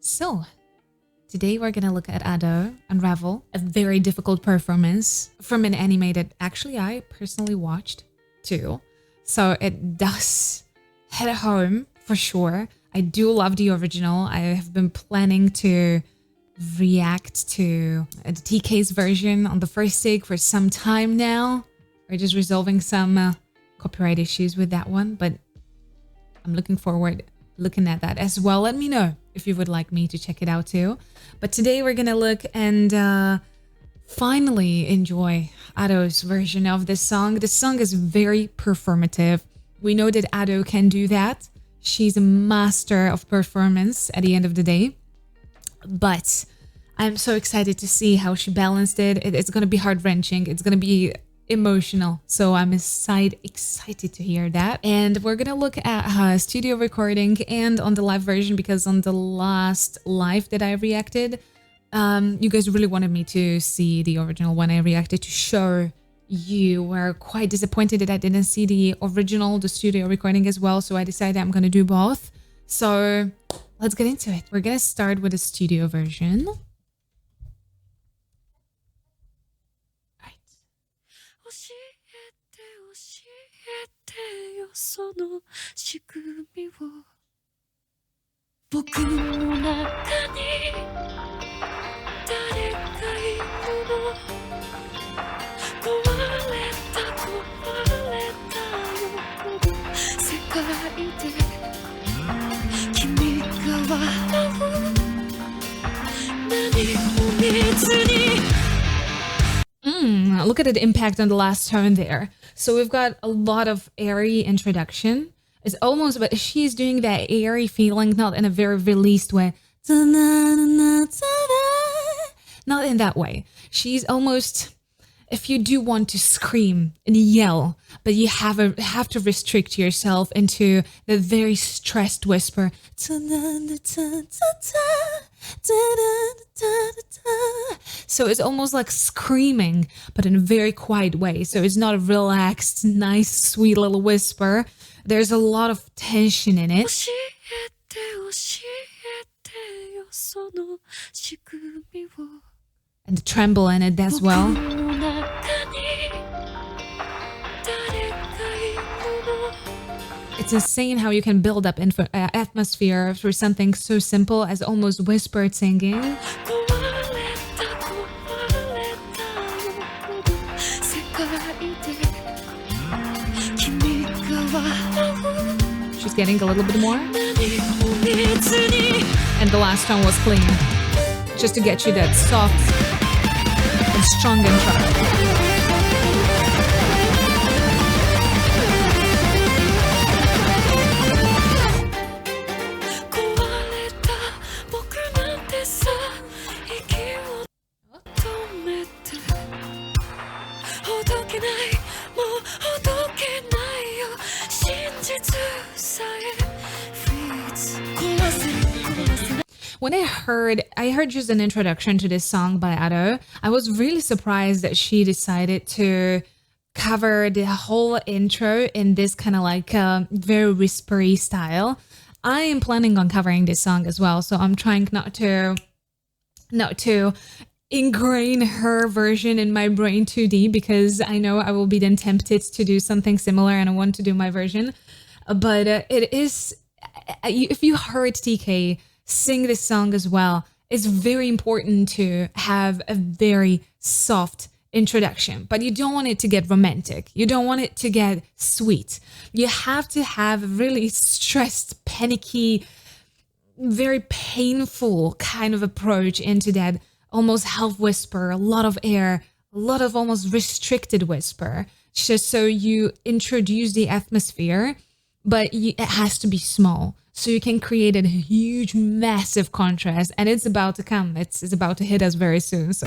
So, today we're gonna look at Ado, Unravel, a very difficult performance from an anime that actually I personally watched too. So it does hit home for sure. I do love the original. I have been planning to react to the TK's version on the first take for some time now. We're just resolving some copyright issues with that one, but I'm looking forward looking at that as well. Let me know if you would like me to check it out too. But today we're gonna look and finally enjoy Ado's version of this song. The song is very performative. We know that Ado can do that. She's a master of performance at the end of the day. But I'm so excited to see how she balanced it. It's gonna be heart-wrenching. It's gonna be emotional. So I'm excited to hear that. And we're gonna look at her studio recording and on the live version, because on the last live that I reacted, you guys really wanted me to see the original one I reacted to show you. Were quite disappointed that I didn't see the original, the studio recording as well. So I decided I'm gonna do both. So let's get into it. We're gonna start with the studio version. その仕組みを僕の中に誰かいるの壊れたよこの世界で君が笑う何も見ずに Look at the impact on the last tone there. So we've got a lot of airy introduction. It's almost, but she's doing that airy feeling, not in a very released way. Not in that way. She's almost, if you do want to scream and yell, but you have to restrict yourself into the very stressed whisper. So it's almost like screaming, but in a very quiet way. So it's not a relaxed, nice, sweet little whisper. There's a lot of tension in it. And the tremble in it as well. It's insane how you can build up atmosphere through something so simple as almost whispered singing. She's getting a little bit more. And the last tone was clean. Just to get you that soft and strong intro. When I heard just an introduction to this song by Ado, I was really surprised that she decided to cover the whole intro in this kind of like very whispery style. I am planning on covering this song as well, so I'm trying not to ingrain her version in my brain too deep, because I know I will be then tempted to do something similar and I want to do my version. But it is, if you heard TK sing this song as well, it's very important to have a very soft introduction, but you don't want it to get romantic. You don't want it to get sweet. You have to have a really stressed, panicky, very painful kind of approach into that almost half whisper, a lot of air, a lot of almost restricted whisper, just so you introduce the atmosphere, but it has to be small. So you can create a huge, massive contrast, and it's about to come. It's about to hit us very soon. So.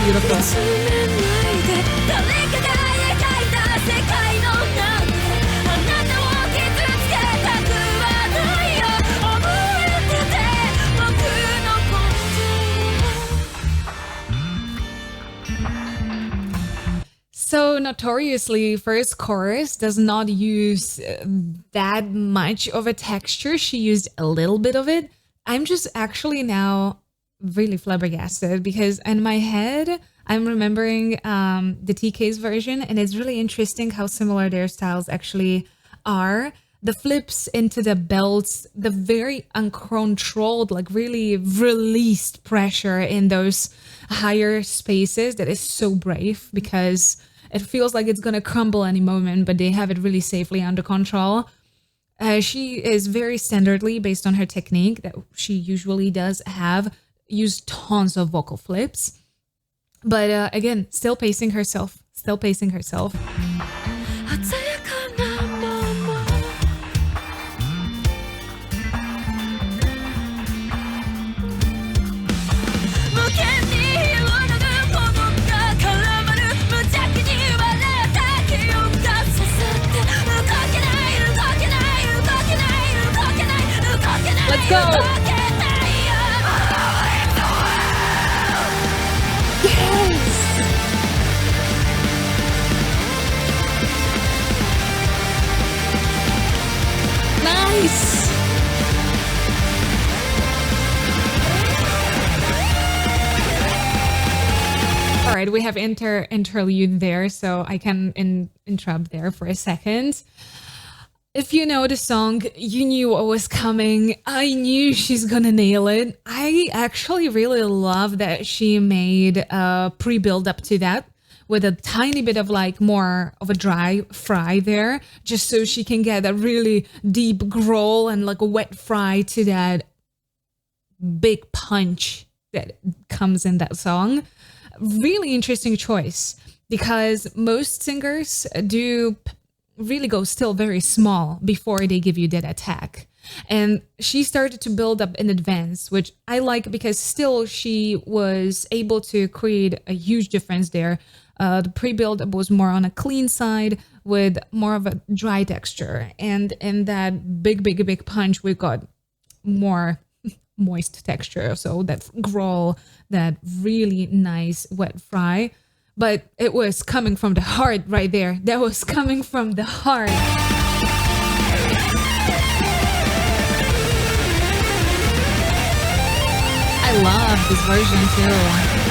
Beautiful. notoriously, first chorus does not use that much of a texture. She used a little bit of it. I'm just actually now really flabbergasted because in my head, I'm remembering the TK's version, and it's really interesting how similar their styles actually are. The flips into the belts, the very uncontrolled, like really released pressure in those higher spaces that is so brave because it feels like it's gonna crumble any moment, but they have it really safely under control. She is very standardly, based on her technique that she usually does have, used tons of vocal flips. But again, still pacing herself. Let's go! Nice! All right, we have interlude there, so I can interrupt there for a second. If you know the song, you knew what was coming. I knew she's gonna nail it. I actually really love that she made a pre-build up to that with a tiny bit of like more of a dry fry there, just so she can get a really deep growl and like a wet fry to that big punch that comes in that song. Really interesting choice because most singers do really go still very small before they give you that attack. And she started to build up in advance, which I like because still she was able to create a huge difference there. The pre-build was more on a clean side with more of a dry texture. And in that big punch, we got more moist texture. So that growl, that really nice wet fry. But it was coming from the heart right there. That was coming from the heart. I love this version too.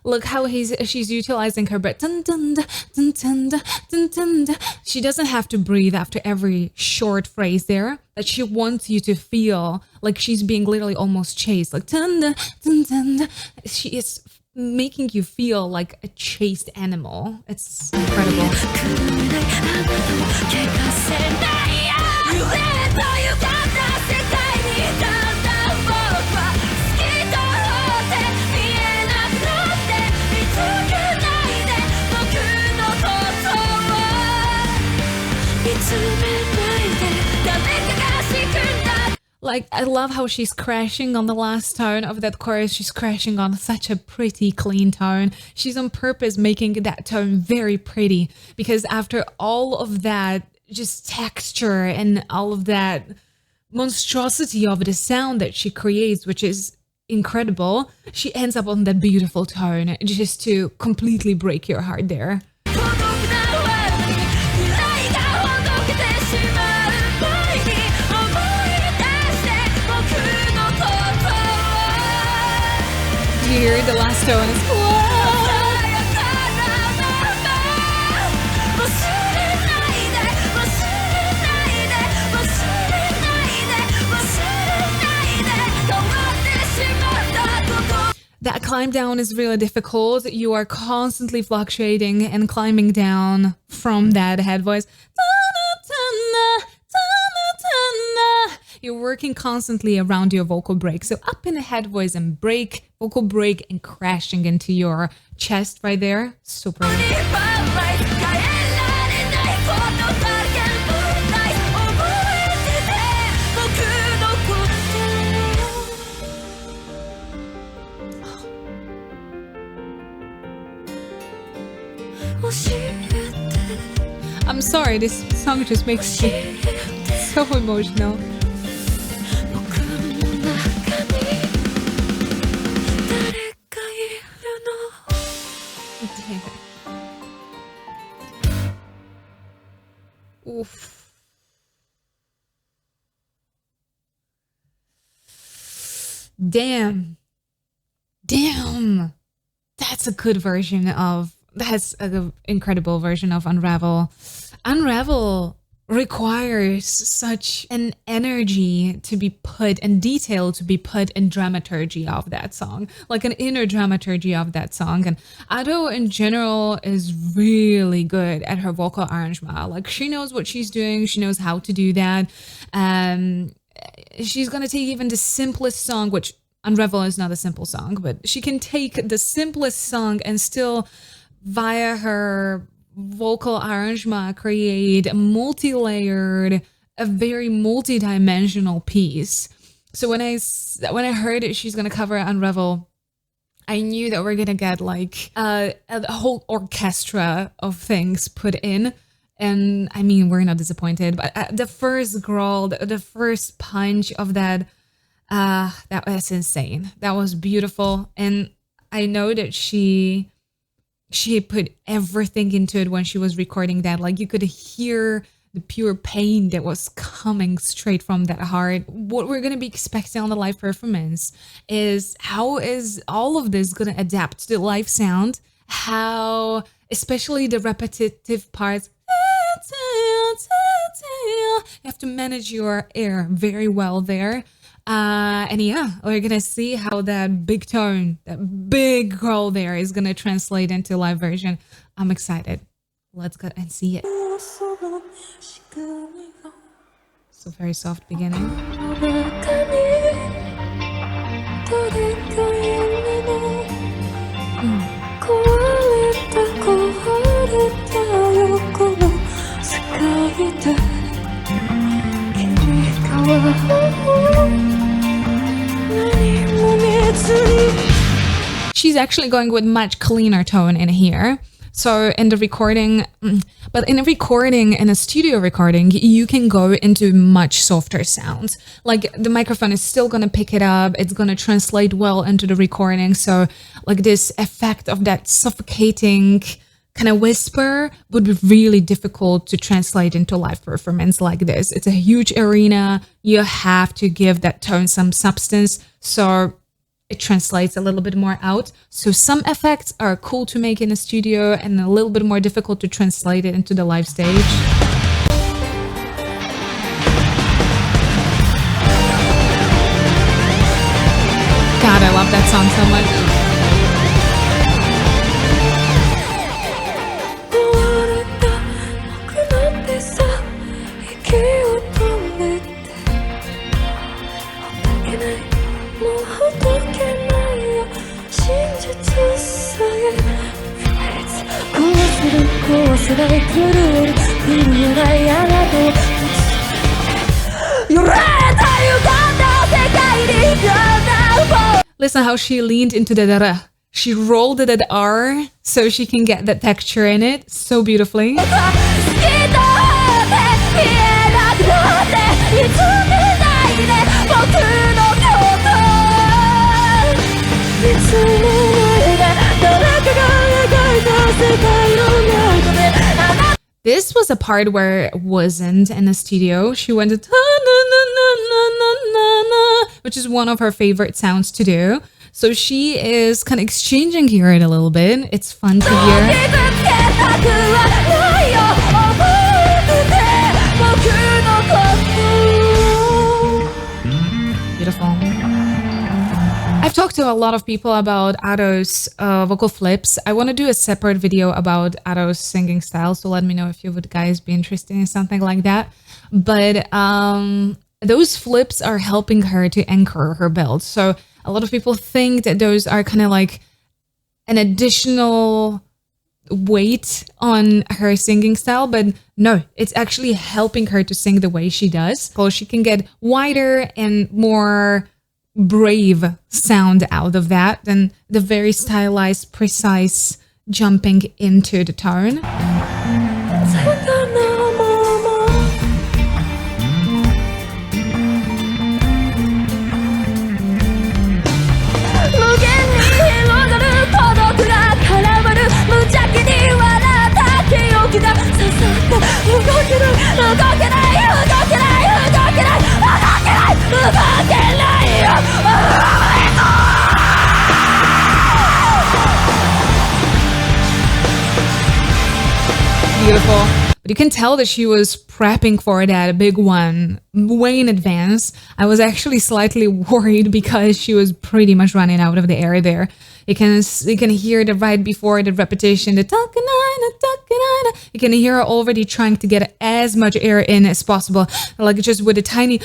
Look how she's utilizing her breath. Dun, dun, dun, dun, dun, dun, dun, dun. She doesn't have to breathe after every short phrase there. That she wants you to feel like she's being literally almost chased. Like dun, dun, dun, dun, dun. She is making you feel like a chased animal. It's incredible. Like, I love how she's crashing on the last tone of that chorus. She's crashing on such a pretty clean tone. She's on purpose making that tone very pretty because after all of that just texture and all of that monstrosity of the sound that she creates, which is incredible, she ends up on that beautiful tone just to completely break your heart there. Here, the last tone is that climb down is really difficult. You are constantly fluctuating and climbing down from that head voice. You're working constantly around your vocal break. So up in the head voice and break, vocal break, and crashing into your chest right there. Super. I'm sorry, this song just makes me So emotional. 僕の中に誰かいるの Damn. Oof. Damn. Damn. That's a good version of, that's an incredible version of Unravel. Unravel requires such an energy to be put and detail to be put in dramaturgy of that song, like an inner dramaturgy of that song. And Ado in general is really good at her vocal arrangement. Like she knows what she's doing. She knows how to do that. She's gonna take even the simplest song, which Unravel is not a simple song, but she can take the simplest song and still via her vocal arrangement create a multi-layered, a very multi-dimensional piece. So when I heard it, she's gonna cover Unravel, I knew that we're gonna get like a whole orchestra of things put in. And I mean, we're not disappointed, but the first growl, the first punch of that, that was insane. That was beautiful. And I know that she put everything into it when she was recording that. Like you could hear the pure pain that was coming straight from that heart. What we're going to be expecting on the live performance is how is all of this going to adapt to the live sound? How, especially the repetitive parts, you have to manage your air very well there. And yeah, we're gonna see how that big tone, that big growl there is gonna translate into live version. I'm excited. Let's go and see it. So very soft beginning. She's actually going with much cleaner tone in here. So in the recording, but in a recording, in a studio recording, you can go into much softer sounds. Like the microphone is still going to pick it up. It's going to translate well into the recording. So like this effect of that suffocating kind of whisper would be really difficult to translate into live performance like this. It's a huge arena. You have to give that tone some substance. So it translates a little bit more out. So some effects are cool to make in a studio and a little bit more difficult to translate it into the live stage. God, I love that song so much. Listen how she leaned into the da. She rolled that R so she can get that texture in it so beautifully. This was a part where it wasn't in the studio. She went to which is one of her favorite sounds to do. So she is kind of exchanging here a little bit. It's fun to hear. Beautiful. I've talked to a lot of people about Ado's vocal flips. I want to do a separate video about Ado's singing style, so let me know if you would guys be interested in something like that. But those flips are helping her to anchor her belt. So a lot of people think that those are kind of like an additional weight on her singing style, but no, it's actually helping her to sing the way she does. So she can get wider and more brave sound out of that than the very stylized, precise jumping into the tone. beautiful. But you can tell that she was prepping for that big one way in advance. I was actually slightly worried because she was pretty much running out of the air there. You can hear the right before the repetition, the takanana. You can hear her already trying to get as much air in as possible, like just with the tiny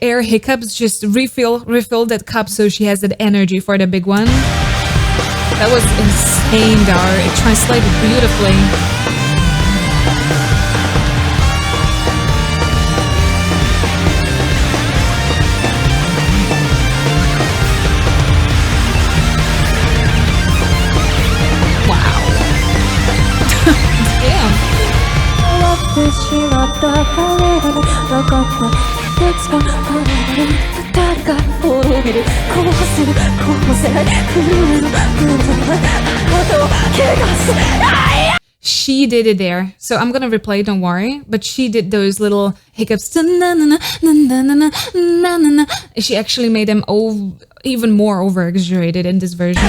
air hiccups, just refill that cup so she has that energy for the big one. That was insane, though. It translated beautifully. She did it there, so I'm gonna replay, don't worry, but she did those little hiccups. She actually made them even more over exaggerated in this version.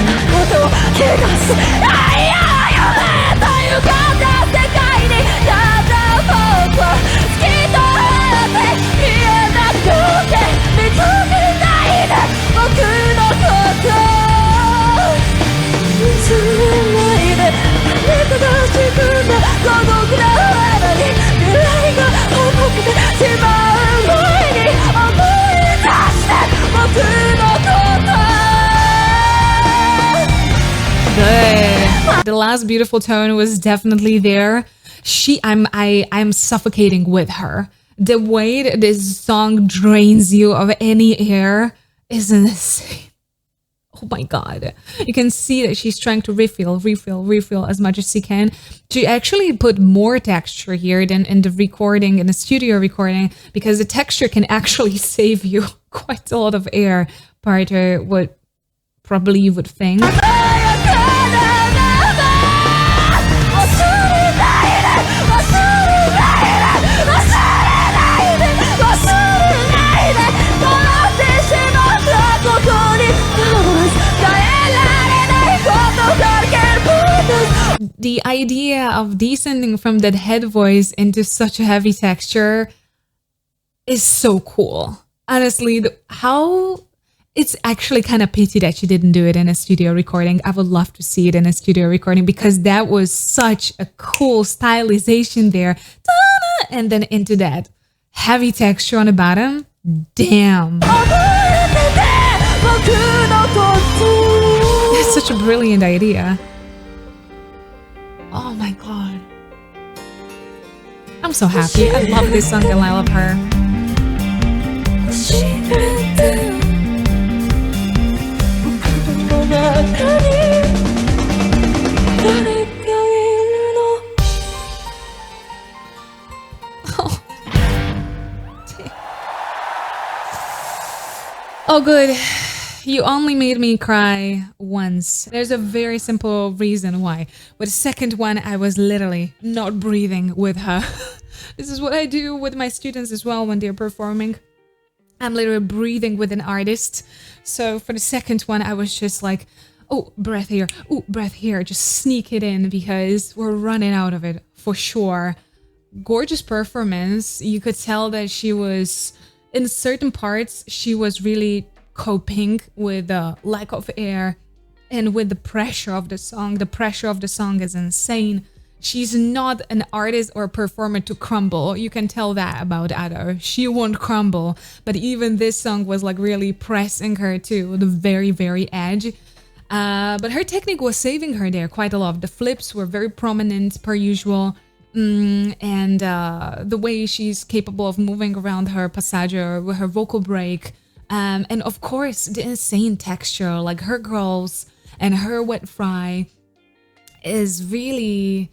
Good. The last beautiful tone was definitely there. I'm suffocating with her. The way that this song drains you of any air is insane. Oh my god. You can see that she's trying to refill as much as she can. She actually put more texture here than in the recording, in the studio recording, because the texture can actually save you quite a lot of air compared to what probably you would think. The idea of descending from that head voice into such a heavy texture is so cool. Honestly, it's actually kind of pity that she didn't do it in a studio recording. I would love to see it in a studio recording because that was such a cool stylization there. And then into that heavy texture on the bottom. Damn. That's such a brilliant idea. Oh my god. I'm so happy. I love this song and I love her. Oh good. You only made me cry once. There's a very simple reason why. With the second one, I was literally not breathing with her. This is what I do with my students as well when they're performing. I'm literally breathing with an artist. So for the second one, I was just like, oh, breath here. Oh, breath here. Just sneak it in because we're running out of it for sure. Gorgeous performance. You could tell that she was, in certain parts, she was really coping with the lack of air and with the pressure of the song. The pressure of the song is insane. She's not an artist or performer to crumble. You can tell that about Ado. She won't crumble. But even this song was like really pressing her to the very, very edge. But her technique was saving her there quite a lot. The flips were very prominent per usual. And the way she's capable of moving around her passaggio with her vocal break. And of course, the insane texture, like her growls and her wet fry is really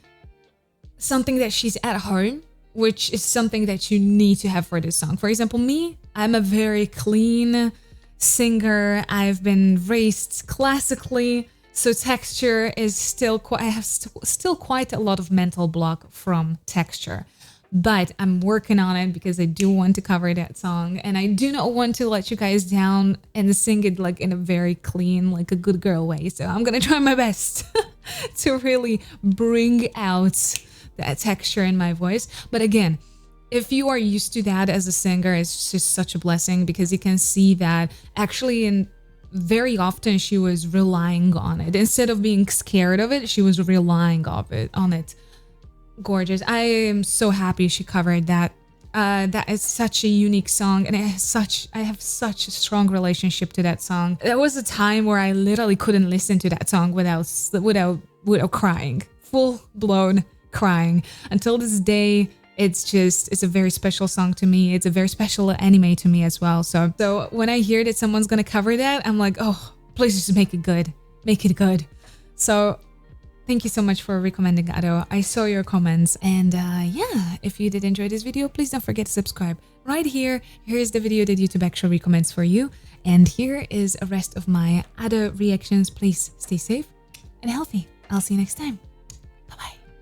something that she's at home, which is something that you need to have for this song. For example, me, I'm a very clean singer. I've been raised classically, so texture is still I have still quite a lot of mental block from texture. But I'm working on it because I do want to cover that song and I do not want to let you guys down and sing it like in a very clean, like a good girl way. So I'm gonna try my best to really bring out that texture in my voice. But again, if you are used to that as a singer, it's just such a blessing, because you can see that actually very often she was relying on it. Instead of being scared of it, she was relying on it. Gorgeous. I am so happy she covered that. That is such a unique song, and I have such a strong relationship to that song. There was a time where I literally couldn't listen to that song without crying, full blown crying. Until this day, it's a very special song to me. It's a very special anime to me as well. So when I hear that someone's gonna cover that, I'm like, oh, please just make it good. Make it good. So thank you so much for recommending Ado. I saw your comments, and yeah, if you did enjoy this video, please don't forget to subscribe. Right here's the video that YouTube actually recommends for you, and here is a rest of my Ado reactions. Please stay safe and healthy. I'll see you next time.